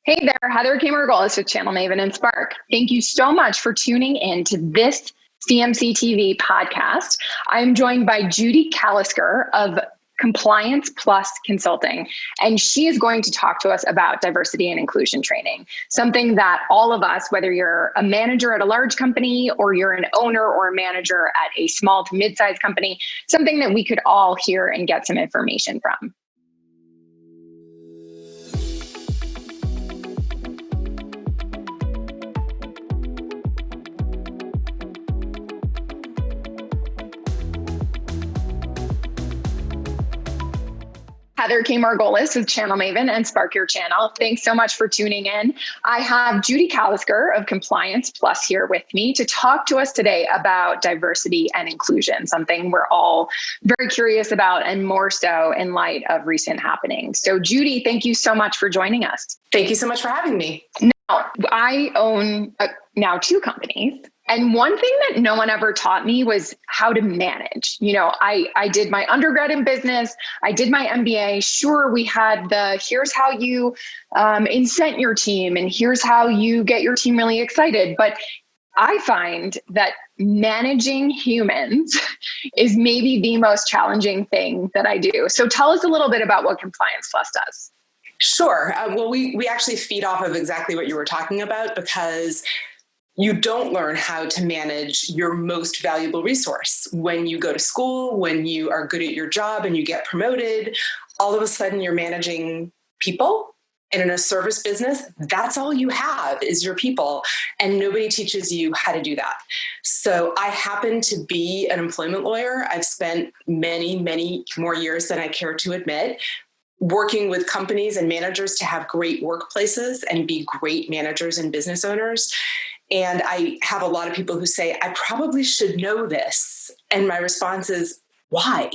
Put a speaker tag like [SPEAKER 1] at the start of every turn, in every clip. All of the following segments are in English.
[SPEAKER 1] Hey there, Heather Kamer-Golis with Channel Maven and Spark. Thank you so much for tuning in to this CMC TV podcast. I'm joined by Judy Kalisker of Compliance Plus Consulting, and she is going to talk to us about diversity and inclusion training, something that all of us, whether you're a manager at a large company or you're an owner or a manager at a small to mid-sized company, something that we could all hear and get some information from. Heather Kamer-Golis with Channel Maven and Spark Your Channel. Thanks so much for tuning in. I have Judy Kalisker of Compliance Plus here with me to talk to us today about diversity and inclusion, something we're all very curious about and more so in light of recent happenings. So Judy, thank you so much for joining us.
[SPEAKER 2] Thank you so much for having me.
[SPEAKER 1] Now, I own now 2 companies. And one thing that no one ever taught me was how to manage. You know, I did my undergrad in business. I did my MBA. Sure, we had here's how you incent your team and here's how you get your team really excited. But I find that managing humans is maybe the most challenging thing that I do. So tell us a little bit about what Compliance Plus does.
[SPEAKER 2] Sure. Well, we actually feed off of exactly what you were talking about, because you don't learn how to manage your most valuable resource. When you go to school, when you are good at your job and you get promoted, all of a sudden you're managing people. And in a service business, that's all you have is your people. And nobody teaches you how to do that. So I happen to be an employment lawyer. I've spent many, many more years than I care to admit working with companies and managers to have great workplaces and be great managers and business owners. And I have a lot of people who say, I probably should know this. And my response is, why?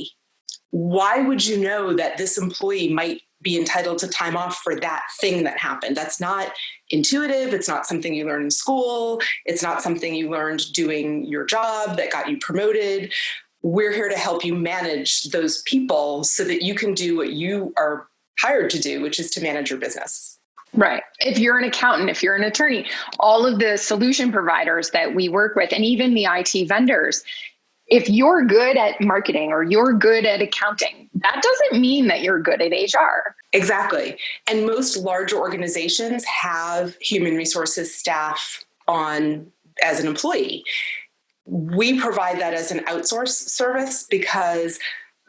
[SPEAKER 2] Why would you know that this employee might be entitled to time off for that thing that happened? That's not intuitive. It's not something you learn in school. It's not something you learned doing your job that got you promoted. We're here to help you manage those people so that you can do what you are hired to do, which is to manage your business.
[SPEAKER 1] Right. If you're an accountant, if you're an attorney, all of the solution providers that we work with, and even the IT vendors, if you're good at marketing or you're good at accounting, that doesn't mean that you're good at HR.
[SPEAKER 2] Exactly. And most larger organizations have human resources staff on as an employee. We provide that as an outsourced service because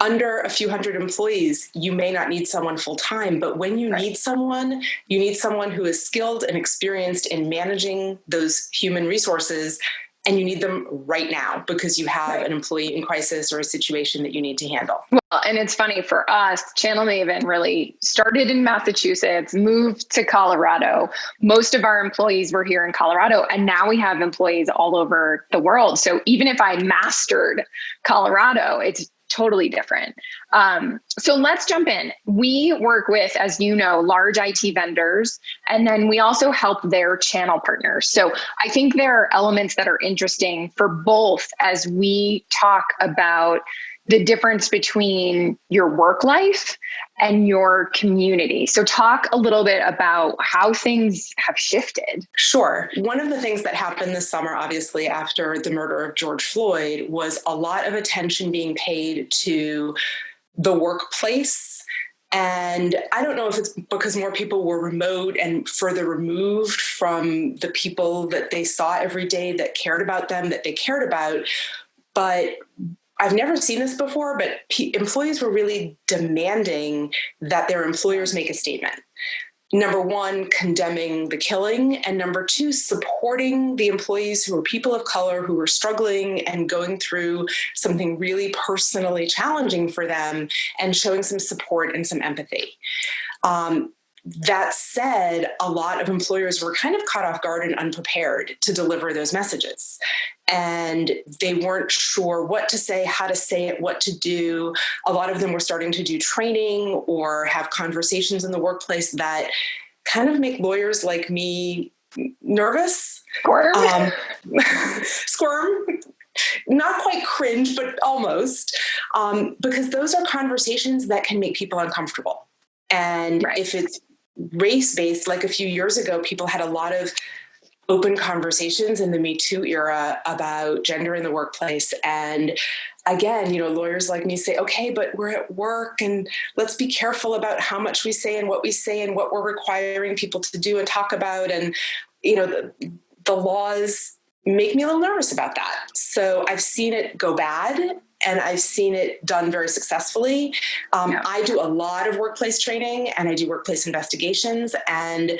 [SPEAKER 2] under a few hundred employees, you may not need someone full time, but when you need someone, you need someone who is skilled and experienced in managing those human resources, and you need them right now because you have an employee in crisis or a situation that you need to handle.
[SPEAKER 1] Well, and it's funny for us, Channel Maven really started in Massachusetts, moved to Colorado. Most of our employees were here in Colorado, and now we have employees all over the world. So even if I mastered Colorado, it's totally different. So let's jump in. We work with, as you know, large IT vendors, and then we also help their channel partners. So I think there are elements that are interesting for both as we talk about the difference between your work life and your community. So talk a little bit about how things have shifted.
[SPEAKER 2] Sure. One of the things that happened this summer, obviously, after the murder of George Floyd, was a lot of attention being paid to the workplace. And I don't know if it's because more people were remote and further removed from the people that they saw every day that cared about them, that they cared about, but I've never seen this before, but employees were really demanding that their employers make a statement. Number one, condemning the killing, and number two, supporting the employees who were people of color, who were struggling and going through something really personally challenging for them, and showing some support and some empathy. That said, a lot of employers were kind of caught off guard and unprepared to deliver those messages. And they weren't sure what to say, how to say it, what to do. A lot of them were starting to do training or have conversations in the workplace that kind of make lawyers like me nervous.
[SPEAKER 1] Squirm.
[SPEAKER 2] Squirm. Not quite cringe, but almost. Because those are conversations that can make people uncomfortable. And if it's race-based. Like a few years ago, people had a lot of open conversations in the Me Too era about gender in the workplace. And again, lawyers like me say, okay, but we're at work and let's be careful about how much we say and what we're requiring people to do and talk about. And, the laws make me a little nervous about that. So I've seen it go bad and I've seen it done very successfully. I do a lot of workplace training and I do workplace investigations. And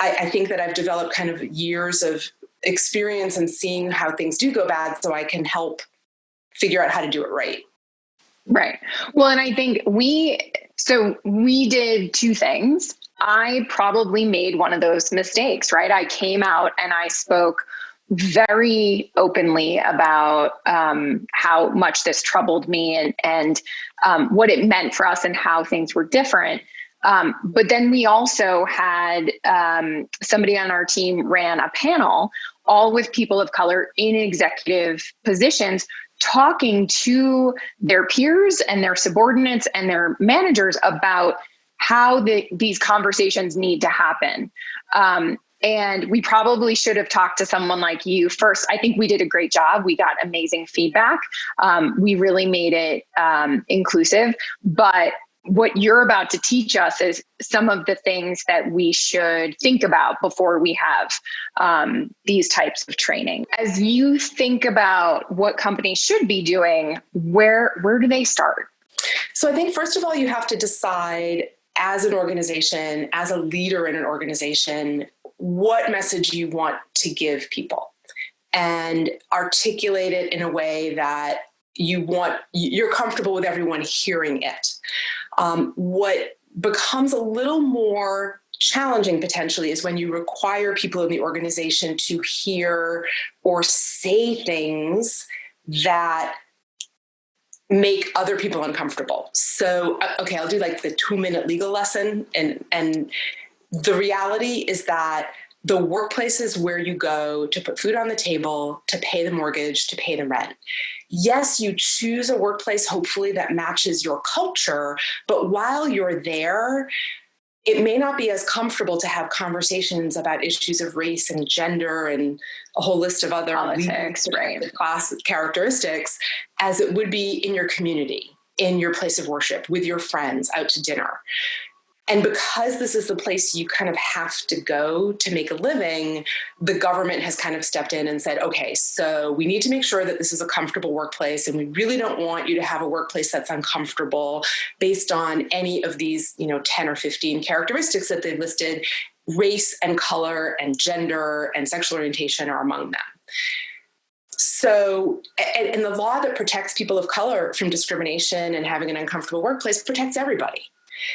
[SPEAKER 2] I think that I've developed kind of years of experience in seeing how things do go bad so I can help figure out how to do it right.
[SPEAKER 1] Right. Well, and I think we did two things. I probably made one of those mistakes, right? I came out and I spoke very openly about how much this troubled me and what it meant for us and how things were different. But then we also had somebody on our team ran a panel, all with people of color in executive positions, talking to their peers and their subordinates and their managers about how these conversations need to happen. And we probably should have talked to someone like you first. I think we did a great job. We got amazing feedback. We really made it inclusive. But what you're about to teach us is some of the things that we should think about before we have these types of training. As you think about what companies should be doing, where do they start?
[SPEAKER 2] So I think, first of all, you have to decide as an organization, as a leader in an organization, what message you want to give people and articulate it in a way that you're comfortable with everyone hearing it. What becomes a little more challenging potentially is when you require people in the organization to hear or say things that make other people uncomfortable. So, okay, I'll do like the 2-minute legal lesson. And the reality is that the workplaces where you go to put food on the table, to pay the mortgage, to pay the rent. Yes, you choose a workplace, hopefully, that matches your culture. But while you're there, it may not be as comfortable to have conversations about issues of race and gender and a whole list of other
[SPEAKER 1] politics, right,
[SPEAKER 2] class characteristics as it would be in your community, in your place of worship, with your friends, out to dinner. And because this is the place you kind of have to go to make a living, the government has kind of stepped in and said, okay, so we need to make sure that this is a comfortable workplace. And we really don't want you to have a workplace that's uncomfortable based on any of these, 10 or 15 characteristics that they've listed. Race and color and gender and sexual orientation are among them. So, and the law that protects people of color from discrimination and having an uncomfortable workplace protects everybody.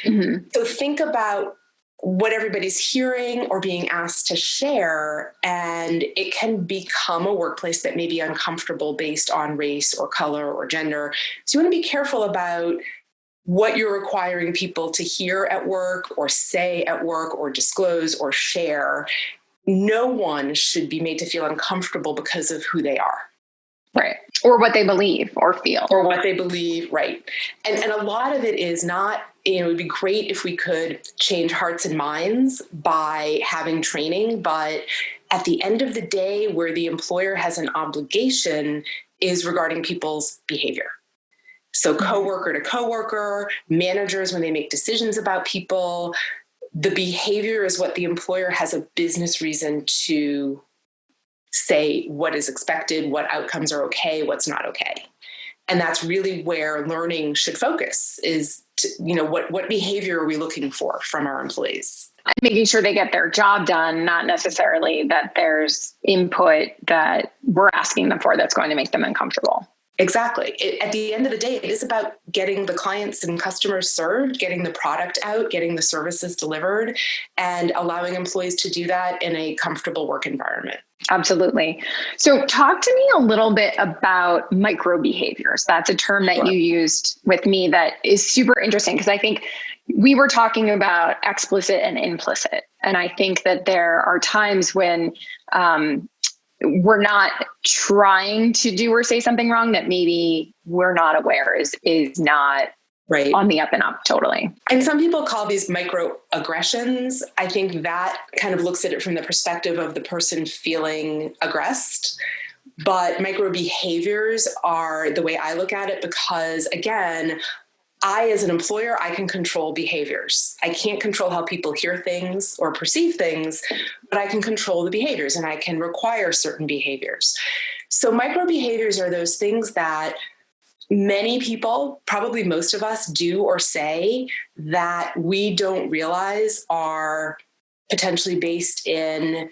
[SPEAKER 2] Mm-hmm. So think about what everybody's hearing or being asked to share, and it can become a workplace that may be uncomfortable based on race or color or gender. So you want to be careful about what you're requiring people to hear at work or say at work or disclose or share. No one should be made to feel uncomfortable because of who they are.
[SPEAKER 1] Right. Or what they believe or feel.
[SPEAKER 2] Or what they believe, right. And a lot of it is not, it would be great if we could change hearts and minds by having training, but at the end of the day, where the employer has an obligation is regarding people's behavior. So coworker to coworker, managers, when they make decisions about people, the behavior is what the employer has a business reason to say what is expected, what outcomes are okay, what's not okay. And that's really where learning should focus is, what behavior are we looking for from our employees?
[SPEAKER 1] Making sure they get their job done, not necessarily that there's input that we're asking them for that's going to make them uncomfortable.
[SPEAKER 2] Exactly. At the end of the day, it is about getting the clients and customers served, getting the product out, getting the services delivered, and allowing employees to do that in a comfortable work environment.
[SPEAKER 1] Absolutely. So talk to me a little bit about micro behaviors. That's a term that you used with me that is super interesting because I think we were talking about explicit and implicit. And I think that there are times when we're not trying to do or say something wrong that maybe we're not aware is not
[SPEAKER 2] Right.
[SPEAKER 1] on the up and up, totally.
[SPEAKER 2] And some people call these microaggressions. I think that kind of looks at it from the perspective of the person feeling aggressed. But micro behaviors are the way I look at it because, again, as an employer, I can control behaviors. I can't control how people hear things or perceive things, but I can control the behaviors and I can require certain behaviors. So micro behaviors are those things that many people, probably most of us, do or say that we don't realize are potentially based in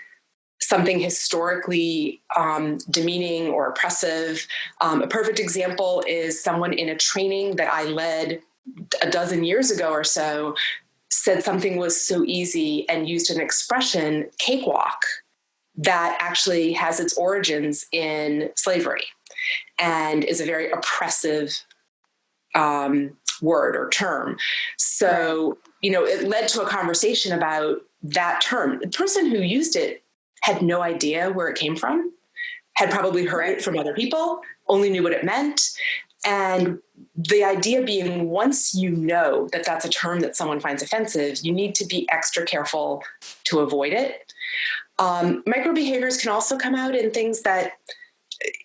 [SPEAKER 2] something historically demeaning or oppressive. A perfect example is someone in a training that I led a dozen years ago or so said something was so easy and used an expression, cakewalk, that actually has its origins in slavery and is a very oppressive word or term. So, it led to a conversation about that term. The person who used it had no idea where it came from, had probably heard it from other people, only knew what it meant. And the idea being, once you know that that's a term that someone finds offensive, you need to be extra careful to avoid it. Micro behaviors can also come out in things that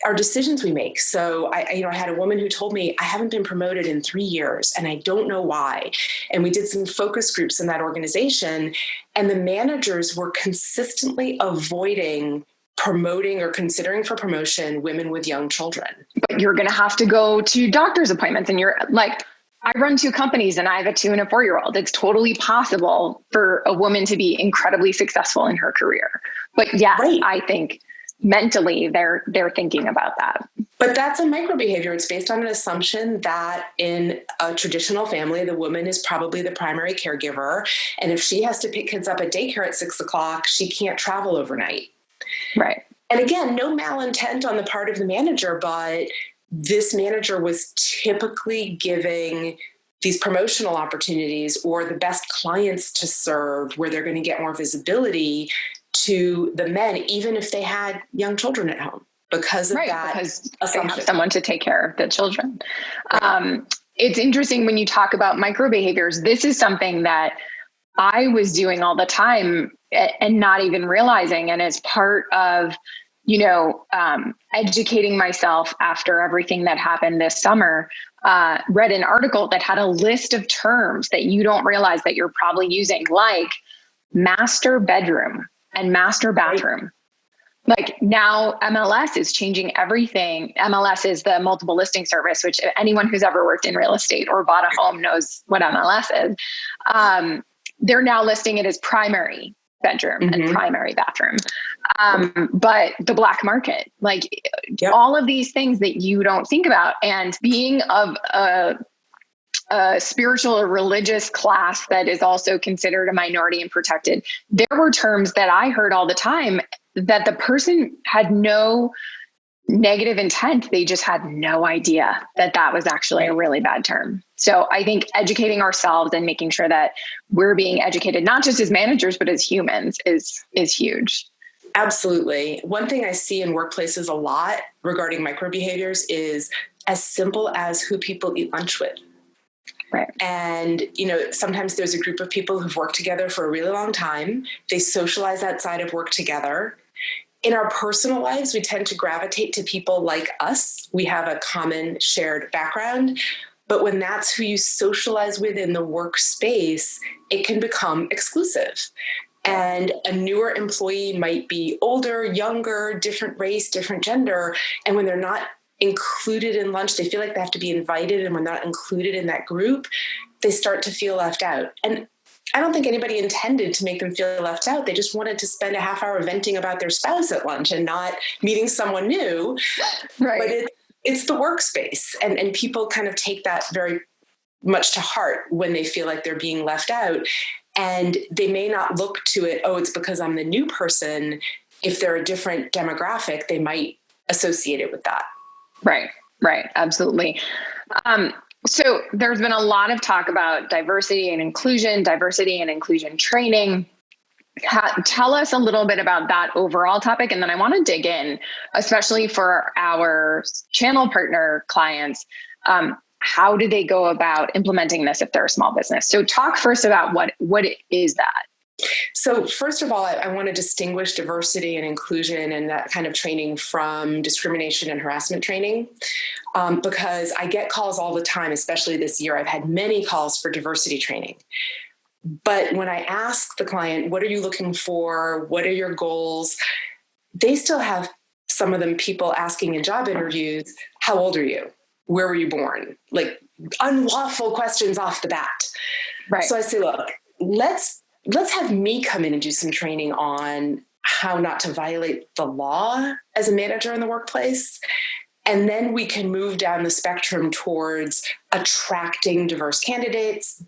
[SPEAKER 2] are decisions we make. So I had a woman who told me, I haven't been promoted in 3 years and I don't know why. And we did some focus groups in that organization, and the managers were consistently avoiding promoting or considering for promotion women with young children.
[SPEAKER 1] But you're going to have to go to doctor's appointments, and you're like, I run 2 companies and I have a 2 and a 4-year-old. It's totally possible for a woman to be incredibly successful in her career. But yes, right. I think mentally they're thinking about that.
[SPEAKER 2] But that's a micro behavior. It's based on an assumption that in a traditional family, the woman is probably the primary caregiver. And if she has to pick kids up at daycare at 6 o'clock, she can't travel overnight.
[SPEAKER 1] Right.
[SPEAKER 2] And again, no malintent on the part of the manager, but this manager was typically giving these promotional opportunities or the best clients to serve where they're going to get more visibility to the men, even if they had young children at home, because of that
[SPEAKER 1] because
[SPEAKER 2] assumption.
[SPEAKER 1] They have someone to take care of the children. Right. It's interesting when you talk about micro behaviors. This is something that I was doing all the time and not even realizing. And as part of, educating myself after everything that happened this summer, read an article that had a list of terms that you don't realize that you're probably using, like master bedroom and master bathroom. Like now MLS is changing everything. MLS is the multiple listing service, which anyone who's ever worked in real estate or bought a home knows what MLS is. They're now listing it as primary bedroom and primary bathroom. But the black market, like all of these things that you don't think about, and being of a spiritual or religious class that is also considered a minority and protected, there were terms that I heard all the time that the person had no negative intent. They just had no idea that that was actually a really bad term. So I think educating ourselves and making sure that we're being educated, not just as managers, but as humans is huge.
[SPEAKER 2] Absolutely. One thing I see in workplaces a lot regarding microbehaviors is as simple as who people eat lunch with.
[SPEAKER 1] Right.
[SPEAKER 2] And, sometimes there's a group of people who've worked together for a really long time. They socialize outside of work together. In our personal lives, we tend to gravitate to people like us. We have a common shared background. But when that's who you socialize with in the workspace, it can become exclusive. And a newer employee might be older, younger, different race, different gender. And when they're not included in lunch, they feel like they have to be invited. And when they're not included in that group, they start to feel left out. And I don't think anybody intended to make them feel left out. They just wanted to spend a half hour venting about their spouse at lunch and not meeting someone new.
[SPEAKER 1] Right.
[SPEAKER 2] But it's the workspace. And people kind of take that very much to heart when they feel like they're being left out. And they may not look to it, it's because I'm the new person. If they're a different demographic, they might associate it with that.
[SPEAKER 1] Right. Absolutely. So there's been a lot of talk about diversity and inclusion training. Tell us a little bit about that overall topic. And then I want to dig in, especially for our channel partner clients. how do they go about implementing this if they're a small business? So talk first about what is that?
[SPEAKER 2] So first of all, I want to distinguish diversity and inclusion and that kind of training from discrimination and harassment training, because I get calls all the time, especially this year. I've had many calls for diversity training. But when I ask the client, what are you looking for? What are your goals? They still have, some of them, people asking in job interviews, how old are you? Where were you born? Like unlawful questions off the bat.
[SPEAKER 1] Right.
[SPEAKER 2] So I say, look, let's have me come in and do some training on how not to violate the law as a manager in the workplace. And then we can move down the spectrum towards attracting diverse candidates,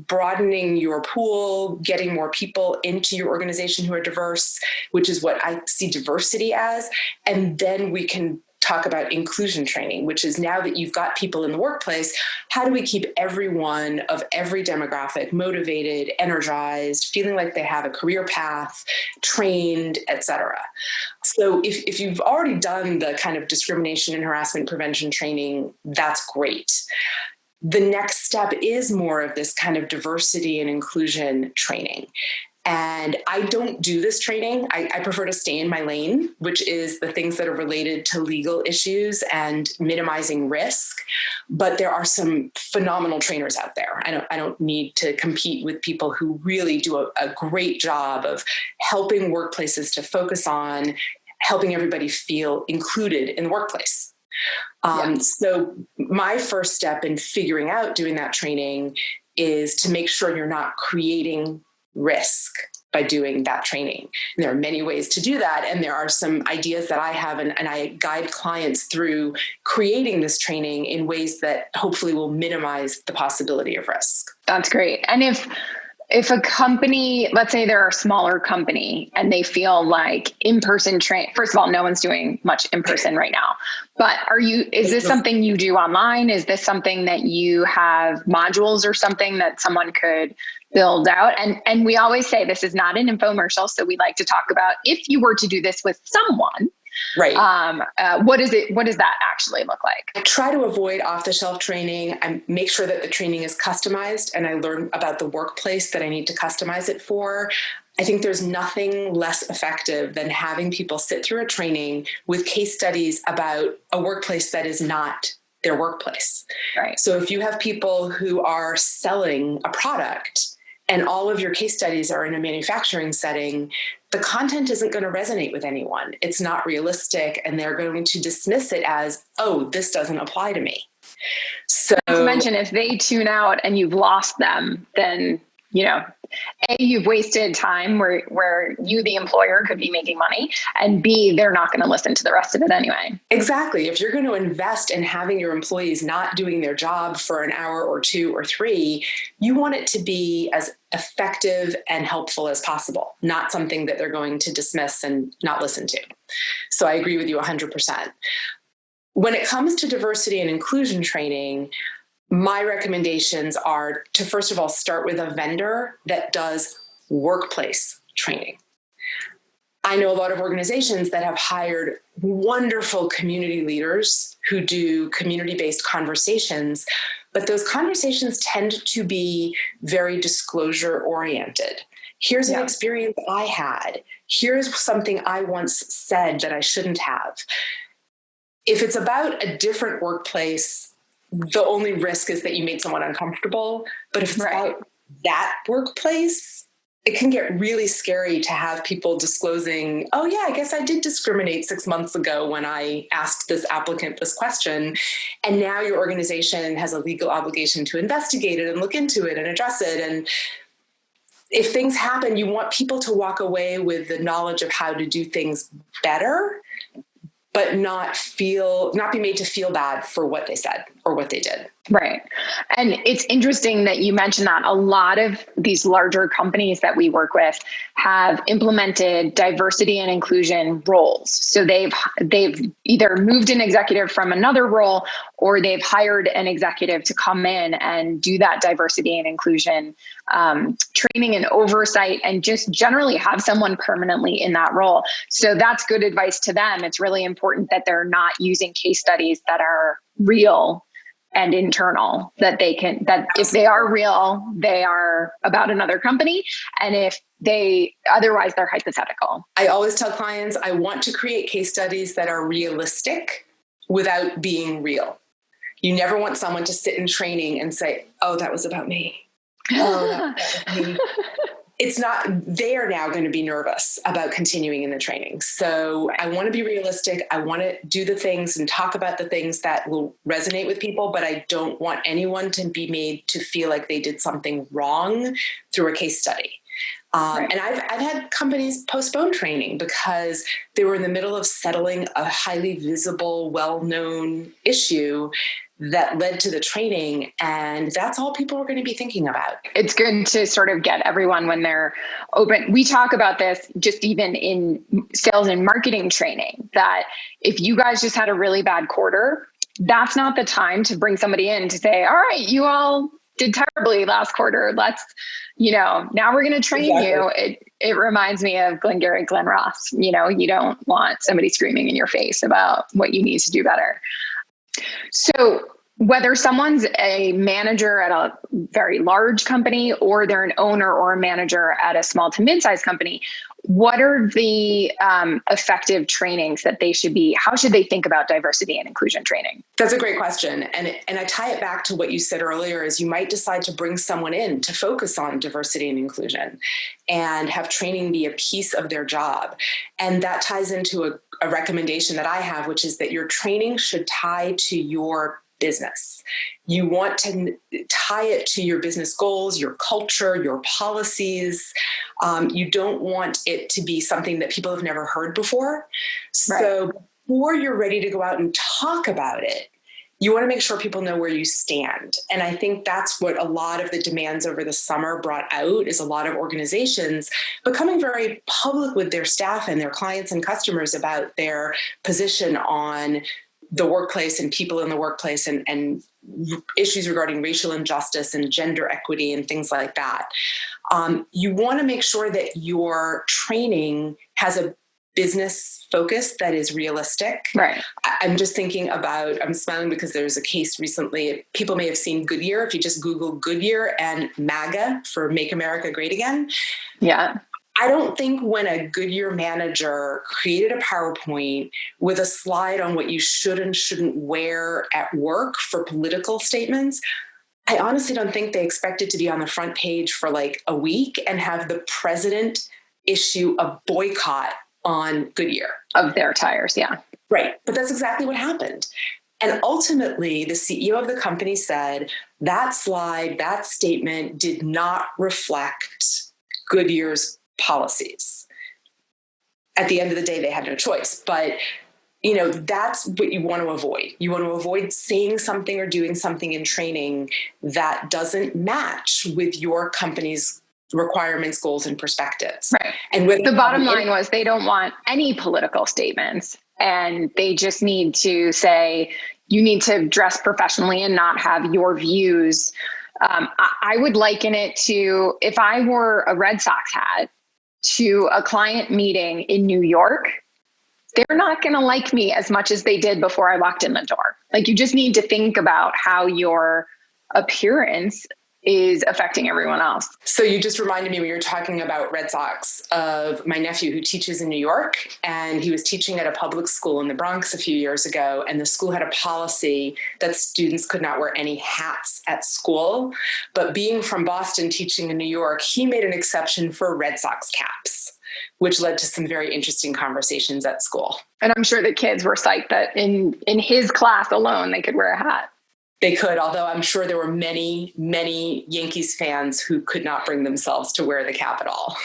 [SPEAKER 2] broadening your pool, getting more people into your organization who are diverse, which is what I see diversity as. And then we can talk about inclusion training, which is, now that you've got people in the workplace, how do we keep everyone of every demographic motivated, energized, feeling like they have a career path, trained, etc. So if you've already done the kind of discrimination and harassment prevention training, that's great. The next step is more of this kind of diversity and inclusion training. And I don't do this training. I prefer to stay in my lane, which is the things that are related to legal issues and minimizing risk. But there are some phenomenal trainers out there. I don't need to compete with people who really do a great job of helping workplaces to focus on helping everybody feel included in the workplace. So my first step in figuring out doing that training is to make sure you're not creating risk by doing that training. And there are many ways to do that. And there are some ideas that I have, and I guide clients through creating this training in ways that hopefully will minimize the possibility of risk.
[SPEAKER 1] That's great. And if a company, let's say they're a smaller company and they feel like in-person train, first of all, no one's doing much in-person right now, but is this something you do online? Is this something that you have modules or something that someone could build out? And we always say this is not an infomercial. So we like to talk about, if you were to do this with someone,
[SPEAKER 2] right.
[SPEAKER 1] What does that actually look like?
[SPEAKER 2] I try to avoid off-the-shelf training. I make sure that the training is customized, and I learn about the workplace that I need to customize it for. I think there's nothing less effective than having people sit through a training with case studies about a workplace that is not their workplace.
[SPEAKER 1] Right.
[SPEAKER 2] So if you have people who are selling a product and all of your case studies are in a manufacturing setting, the content isn't going to resonate with anyone. It's not realistic, and they're going to dismiss it as, oh, this doesn't apply to me. So,
[SPEAKER 1] not to mention, if they tune out and you've lost them, then, A, you've wasted time where you, the employer, could be making money, and B, they're not going to listen to the rest of it anyway.
[SPEAKER 2] Exactly. If you're going to invest in having your employees not doing their job for an hour or 2 or 3, you want it to be as effective and helpful as possible, not something that they're going to dismiss and not listen to. So I agree with you 100%. When it comes to diversity and inclusion training, my recommendations are to, first of all, start with a vendor that does workplace training. I know a lot of organizations that have hired wonderful community leaders who do community-based conversations, but those conversations tend to be very disclosure-oriented. Here's an experience I had. Here's something I once said that I shouldn't have. If it's about a different workplace, the only risk is that you made someone uncomfortable. But if it's about that workplace, it can get really scary to have people disclosing, oh yeah, I guess I did discriminate 6 months ago when I asked this applicant this question. And now your organization has a legal obligation to investigate it and look into it and address it. And if things happen, you want people to walk away with the knowledge of how to do things better, but not be made to feel bad for what they said or what they did.
[SPEAKER 1] Right. And it's interesting that you mentioned that. A lot of these larger companies that we work with have implemented diversity and inclusion roles. So they've either moved an executive from another role, or they've hired an executive to come in and do that diversity and inclusion training and oversight, and just generally have someone permanently in that role. So that's good advice to them. It's really important that they're not using case studies that are real and internal, that if they are real, they are about another company. And if otherwise they're hypothetical.
[SPEAKER 2] I always tell clients, I want to create case studies that are realistic without being real. You never want someone to sit in training and say, oh, that was about me. Oh, that was me. It's not, they are now going to be nervous about continuing in the training. So I want to be realistic. I want to do the things and talk about the things that will resonate with people, but I don't want anyone to be made to feel like they did something wrong through a case study. Right. And I've had companies postpone training because they were in the middle of settling a highly visible, well-known issue that led to the training. And that's all people are going to be thinking about.
[SPEAKER 1] It's good to sort of get everyone when they're open. We talk about this just even in sales and marketing training, that if you guys just had a really bad quarter, that's not the time to bring somebody in to say, all right, you all did terribly last quarter. Let's, now we're going to train you. It reminds me of Glengarry Glen Ross. You don't want somebody screaming in your face about what you need to do better. So whether someone's a manager at a very large company or they're an owner or a manager at a small to mid-sized company, what are the effective trainings that how should they think about diversity and inclusion training?
[SPEAKER 2] That's a great question. And I tie it back to what you said earlier, is you might decide to bring someone in to focus on diversity and inclusion and have training be a piece of their job. And that ties into a recommendation that I have, which is that your training should tie to your business. You want to tie it to your business goals, your culture, your policies. You don't want it to be something that people have never heard before. So before you're ready to go out and talk about it, you want to make sure people know where you stand. And I think that's what a lot of the demands over the summer brought out, is a lot of organizations becoming very public with their staff and their clients and customers about their position on the workplace and people in the workplace and issues regarding racial injustice and gender equity and things like that. You want to make sure that your training has a business focus that is realistic.
[SPEAKER 1] Right.
[SPEAKER 2] I'm just thinking about, I'm smiling because there's a case recently, people may have seen Goodyear. If you just Google Goodyear and MAGA for Make America Great Again.
[SPEAKER 1] Yeah.
[SPEAKER 2] I don't think when a Goodyear manager created a PowerPoint with a slide on what you should and shouldn't wear at work for political statements, I honestly don't think they expected to be on the front page for like a week and have the president issue a boycott on Goodyear.
[SPEAKER 1] Of their tires, yeah.
[SPEAKER 2] Right. But that's exactly what happened. And ultimately, the CEO of the company said that slide, that statement did not reflect Goodyear's policies. At the end of the day, they had no choice. But, that's what you want to avoid. You want to avoid saying something or doing something in training that doesn't match with your company's requirements, goals, and perspectives.
[SPEAKER 1] Right. And the bottom line was they don't want any political statements, and they just need to say, you need to dress professionally and not have your views. I would liken it to, if I wore a Red Sox hat to a client meeting in New York, they're not going to like me as much as they did before I walked in the door. Like, you just need to think about how your appearance is affecting everyone else.
[SPEAKER 2] So you just reminded me, when you were talking about Red Sox, of my nephew who teaches in New York, and he was teaching at a public school in the Bronx a few years ago, and the school had a policy that students could not wear any hats at school. But being from Boston, teaching in New York, he made an exception for Red Sox caps, which led to some very interesting conversations at school.
[SPEAKER 1] And I'm sure the kids were psyched that in his class alone, they could wear a hat.
[SPEAKER 2] They could, although I'm sure there were many, many Yankees fans who could not bring themselves to wear the cap at all.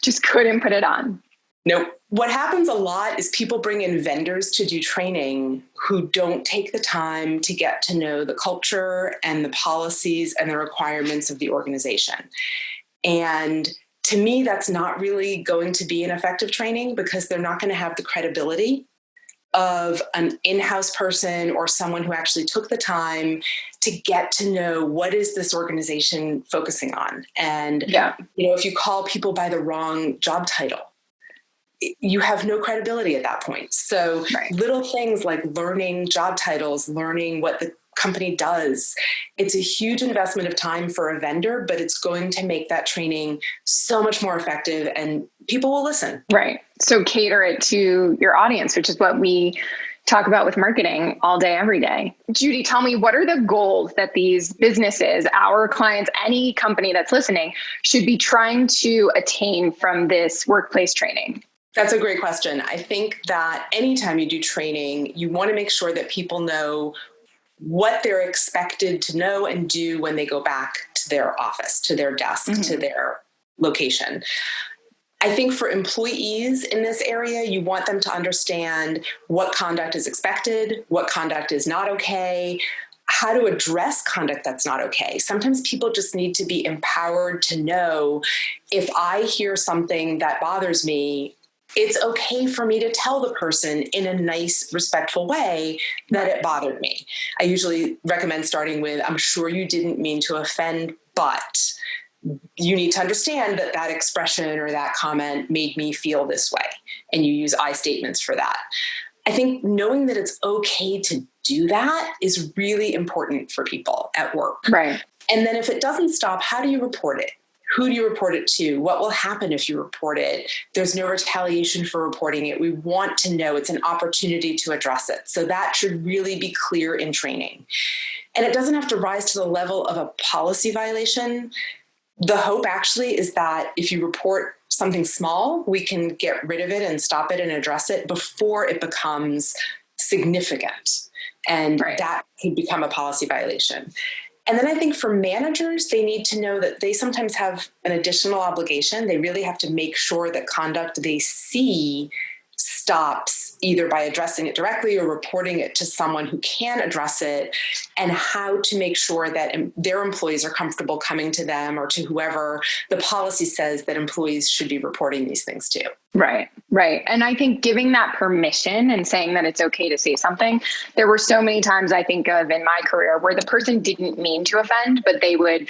[SPEAKER 1] Just couldn't put it on.
[SPEAKER 2] Nope. What happens a lot is people bring in vendors to do training who don't take the time to get to know the culture and the policies and the requirements of the organization. And to me, that's not really going to be an effective training, because they're not going to have the credibility of an in-house person or someone who actually took the time to get to know, what is this organization focusing on? And, if you call people by the wrong job title, you have no credibility at that point. So little things like learning job titles, learning what the company does. It's a huge investment of time for a vendor, but it's going to make that training so much more effective and people will listen.
[SPEAKER 1] Right. So cater it to your audience, which is what we talk about with marketing all day, every day. Judy, tell me, what are the goals that these businesses, our clients, any company that's listening should be trying to attain from this workplace training?
[SPEAKER 2] That's a great question. I think that anytime you do training, you want to make sure that people know what they're expected to know and do when they go back to their office, to their desk, to their location. I think for employees in this area, you want them to understand what conduct is expected, what conduct is not okay, how to address conduct that's not okay. Sometimes people just need to be empowered to know, if I hear something that bothers me, it's okay for me to tell the person in a nice, respectful way that it bothered me. I usually recommend starting with, I'm sure you didn't mean to offend, but you need to understand that that expression or that comment made me feel this way. And you use I statements for that. I think knowing that it's okay to do that is really important for people at work.
[SPEAKER 1] Right.
[SPEAKER 2] And then if it doesn't stop, how do you report it? Who do you report it to? What will happen if you report it? There's no retaliation for reporting it. We want to know. It's an opportunity to address it. So that should really be clear in training. And it doesn't have to rise to the level of a policy violation. The hope actually is that if you report something small, we can get rid of it and stop it and address it before it becomes significant. And that could become a policy violation. And then I think for managers, they need to know that they sometimes have an additional obligation. They really have to make sure that conduct they see stops, either by addressing it directly or reporting it to someone who can address it, and how to make sure that their employees are comfortable coming to them or to whoever the policy says that employees should be reporting these things to.
[SPEAKER 1] Right, right. And I think giving that permission and saying that it's okay to say something, there were so many times I think of in my career where the person didn't mean to offend, but they would,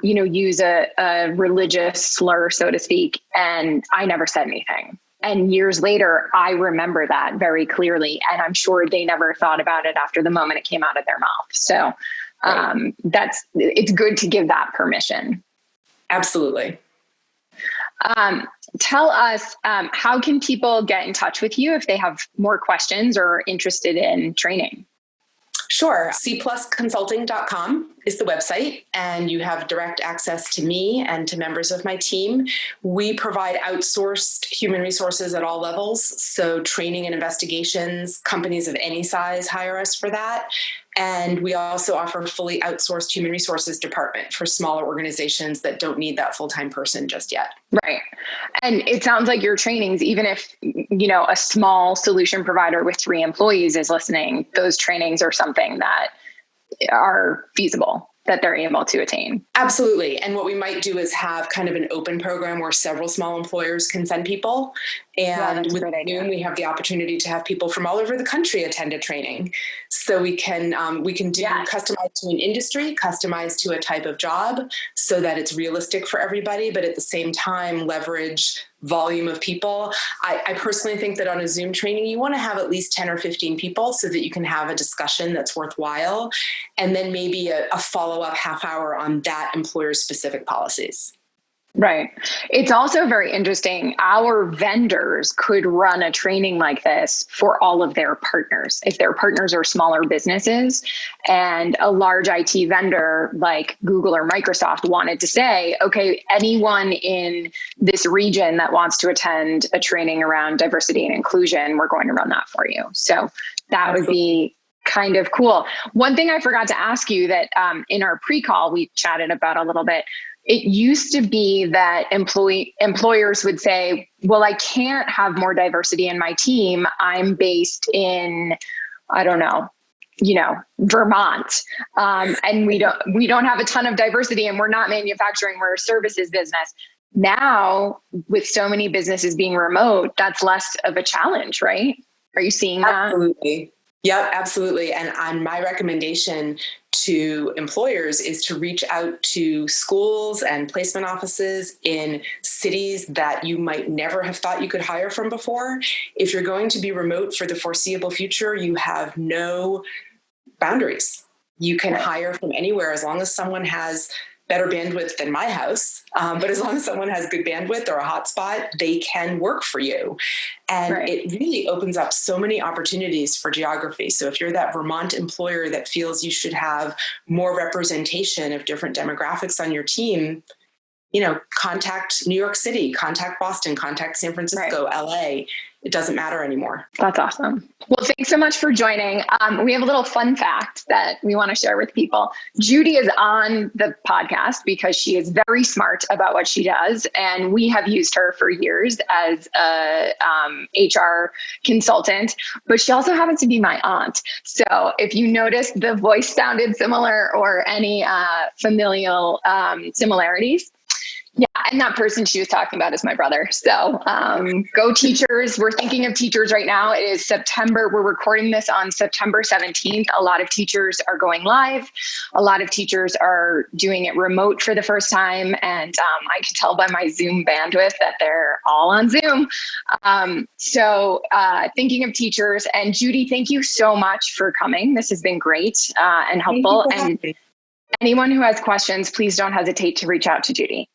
[SPEAKER 1] use a religious slur, so to speak, and I never said anything. And years later, I remember that very clearly. And I'm sure they never thought about it after the moment it came out of their mouth. So it's good to give that permission.
[SPEAKER 2] Absolutely.
[SPEAKER 1] Tell us, how can people get in touch with you if they have more questions or are interested in training?
[SPEAKER 2] Sure. cplusconsulting.com is the website, and you have direct access to me and to members of my team. We provide outsourced human resources at all levels. So training and investigations, companies of any size hire us for that. And we also offer a fully outsourced human resources department for smaller organizations that don't need that full-time person just yet.
[SPEAKER 1] Right. And it sounds like your trainings, even if, a small solution provider with 3 employees is listening, those trainings are something that are feasible, that they're able to attain.
[SPEAKER 2] Absolutely. And what we might do is have kind of an open program where several small employers can send people. And with Zoom, we have the opportunity to have people from all over the country attend a training. So we can do customized to an industry, customized to a type of job so that it's realistic for everybody, but at the same time, leverage volume of people. I personally think that on a Zoom training, you want to have at least 10 or 15 people so that you can have a discussion that's worthwhile. And then maybe a follow-up half hour on that employer's specific policies.
[SPEAKER 1] Right. It's also very interesting. Our vendors could run a training like this for all of their partners. If their partners are smaller businesses and a large IT vendor like Google or Microsoft wanted to say, okay, anyone in this region that wants to attend a training around diversity and inclusion, we're going to run that for you. So that would be kind of cool. One thing I forgot to ask you that in our pre-call, we chatted about a little bit. It used to be that employers would say, well, I can't have more diversity in my team. I'm based in, I don't know, Vermont. And we don't have a ton of diversity and we're not manufacturing, we're a services business. Now, with so many businesses being remote, that's less of a challenge, right? Are you seeing that?
[SPEAKER 2] Absolutely. Yep, absolutely. And my recommendation to employers is to reach out to schools and placement offices in cities that you might never have thought you could hire from before. If you're going to be remote for the foreseeable future, you have no boundaries. You can hire from anywhere as long as someone has better bandwidth than my house. But as long as someone has good bandwidth or a hotspot, they can work for you. And it really opens up so many opportunities for geography. So if you're that Vermont employer that feels you should have more representation of different demographics on your team, contact New York City, contact Boston, contact San Francisco, LA. It doesn't matter anymore.
[SPEAKER 1] That's awesome. Well, thanks so much for joining. We have a little fun fact that we want to share with people. Judy is on the podcast because she is very smart about what she does. And we have used her for years as a HR consultant, but she also happens to be my aunt. So if you notice the voice sounded similar or any familial similarities, yeah, and that person she was talking about is my brother. So go teachers. We're thinking of teachers right now. It is September. We're recording this on September 17th. A lot of teachers are going live. A lot of teachers are doing it remote for the first time. And I can tell by my Zoom bandwidth that they're all on Zoom. So thinking of teachers. And Judy, thank you so much for coming. This has been great and helpful. And anyone who has questions, please don't hesitate to reach out to Judy.